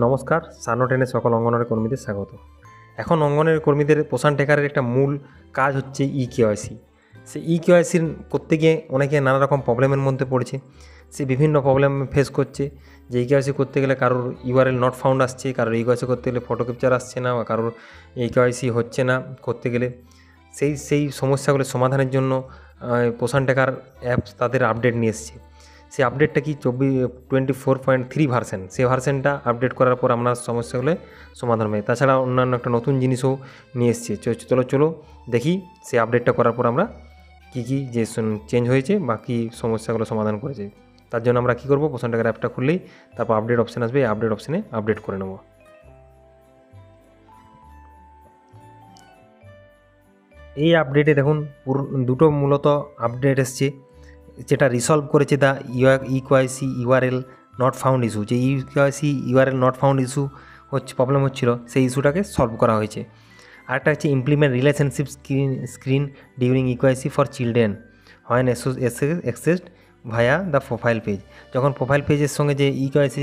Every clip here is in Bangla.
নমস্কার, সানো টেনে সকল অঙ্গনওয়াড়ি কর্মীদের স্বাগত। এখন অঙ্গনওয়াড়ি কর্মীদের পোষণ টেকারের একটা মূল কাজ হচ্ছে ইকেওয়াইসি। সে ইকেওয়াইসির করতে গিয়ে অনেকে নানা রকম প্রবলেমের মধ্যে পড়ছে। সে বিভিন্ন প্রবলেম ফেস করছে যে ইকেওয়াইসি করতে গেলে কারোর ইউআরএল নট ফাউন্ড আসছে, কারোর ইকেওয়াইসি করতে গেলে ফটো ক্যাপচার আসছে না, বা কারোর ইকেওয়াইসি হচ্ছে না করতে গেলে। সেই সমস্যাগুলো সমাধানের জন্য পোষণ টেকার অ্যাপস তাদের আপডেট নিয়ে এসছে। সেই আপডেটটা কি 24.3 ভার্সন, সেই ভার্সনটা আপডেট করার পর আমরা সমস্যাগুলো সমাধান হবে। তাছাড়া অন্যান্য একটা নতুন জিনিসও নিয়ে এসছে। চলো দেখি সেই আপডেটটা করার পর আমরা কী যে চেঞ্জ হয়েছে বা কী সমস্যাগুলো সমাধান করেছে। তার জন্য আমরা কী করবো, পোষণ টেকার অ্যাপটা খুললেই তারপর আপডেট অপশান আসবে, এই আপডেট অপশানে আপডেট করে নেব। এই আপডেটে দেখুন দুটো মূলত আপডেট এসছে, যেটা রিসলভ করেছে the eKYC URL not found issue. যে eKYC URL not found issue problem হচ্ছিল, সেই ইস্যুটাকে সলভ করা হয়েছে। আরেকটা হচ্ছে implement relationship screen during eKYC for children when accessed via the profile page. যখন প্রোফাইল পেজের সঙ্গে যে ইকেওয়াইসি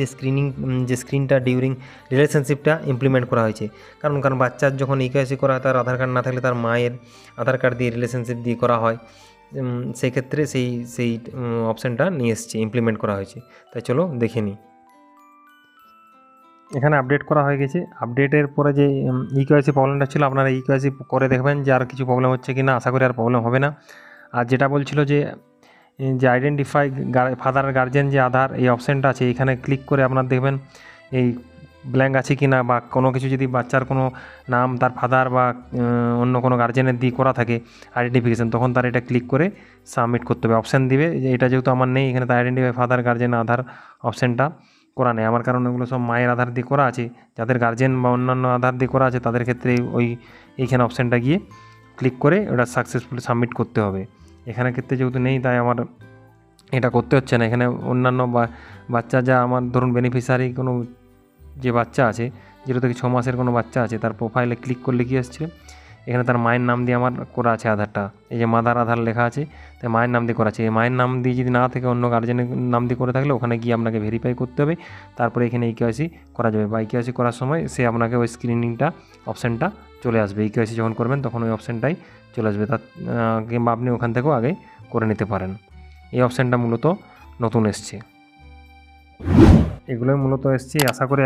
যে স্ক্রিনটা ডিউরিং রিলেশনশিপটা ইমপ্লিমেন্ট করা হয়েছে। কারণ বাচ্চার যখন ইকেওয়াইসি করা হয়, তার আধার কার্ড না থাকলে তার মায়ের আধার কার্ড দিয়ে রিলেশনশিপ দিয়ে করা হয়। সেই ক্ষেত্রে সেই অপশানটা নিয়ে এসছে, ইমপ্লিমেন্ট করা হয়েছে। তাই চলো দেখে নিই। এখানে আপডেট করা হয়ে গেছে। আপডেটের পরে যে ইকেওয়াইসি প্রবলেমটা ছিল, আপনারা ইকেওয়াইসি করে দেখবেন যে আর কিছু প্রবলেম হচ্ছে কি না। আশা করি আর প্রবলেম হবে না। আর যেটা বলছিল যে আইডেন্টিফাই ফাদার গার্জেন যে আধার, এই অপশানটা আছে, এখানে ক্লিক করে আপনার দেখবেন এই ব্ল্যাঙ্ক আছে কি না, বা কোনো কিছু যদি বাচ্চার কোনো নাম তার ফাদার বা অন্য কোনো গার্জেনের দিয়ে করা থাকে আইডেন্টিফিকেশান, তখন তার এটা ক্লিক করে সাবমিট করতে হবে। অপশান দিবে যে এটা যেহেতু আমার নেই, এখানে তার আইডেন্টিফাই ফাদার গার্জেন আধার অপশানটা করা নেই আমার, কারণ এগুলো সব মায়ের আধার দিয়ে করা আছে। যাদের গার্জেন বা অন্যান্য আধার দিয়ে করা আছে তাদের ক্ষেত্রে এইখানে অপশানটা গিয়ে ক্লিক করে ওটা সাকসেসফুলি সাবমিট করতে হবে। এখানে ক্ষেত্রে যেহেতু নেই, তাই আমার এটা করতে হচ্ছে না। এখানে অন্যান্য বাচ্চা যা আমার ধরুন বেনিফিশিয়ারি কোনো যে বাচ্চা আছে, 0 থেকে 6 মাসের কোনো বাচ্চা আছে, তার প্রোফাইলে ক্লিক করলে কী আসছে, এখানে তার মায়ের নাম দিয়ে আমার করা আছে আধারটা। এই যে মাদার আধার লেখা আছে, তাই মায়ের নাম দিয়ে করা আছে। এই মায়ের নাম দিয়ে যদি না থেকে অন্য গার্জেনের নাম দিয়ে করে থাকলে ওখানে গিয়ে আপনাকে ভেরিফাই করতে হবে। তারপরে এখানে ইকেওয়াইসি করা যাবে, বা ইকেওয়াইসি করার সময় সে আপনাকে ওই স্ক্রিনিংটা অপশানটা চলে আসবে। ইকেওয়াইসি যখন করবেন তখন ওই অপশানটাই চলে আসবে, তার কিংবা আপনি ওখান থেকেও আগে করে নিতে পারেন। এই অপশানটা মূলত নতুন এসছে, এগুলোই মূলত এসছে। আশা করি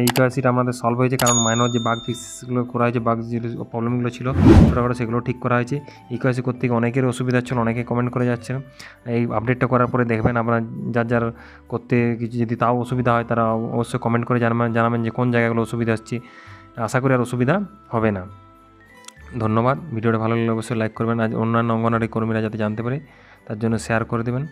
ইকেওয়াইসিটা আমাদের সলভ হয়েছে, কারণ মাইনর যে বাগ ফিক্সগুলো করা হয়েছে, বাগ যে প্রবলেমগুলো ছিল ছোটোখাটো, সেগুলো ঠিক করা হয়েছে। ইকেওয়াইসি করতে গিয়ে অনেকের অসুবিধা ছিল, অনেকে কমেন্ট করে যাচ্ছেন। এই আপডেটটা করার পরে দেখবেন আপনারা যার করতে কিছু যদি তাও অসুবিধা হয়, তারা অবশ্যই কমেন্ট করে জানাবেন যে কোন জায়গাগুলো অসুবিধা হচ্ছে। আশা করি আর অসুবিধা হবে না। ধন্যবাদ। ভিডিওটা ভালো লাগলে অবশ্যই লাইক করবেন, আর অন্যান্য অঙ্গনওয়াড়ি কর্মীরা যাতে জানতে পারে তার জন্য শেয়ার করে দেবেন।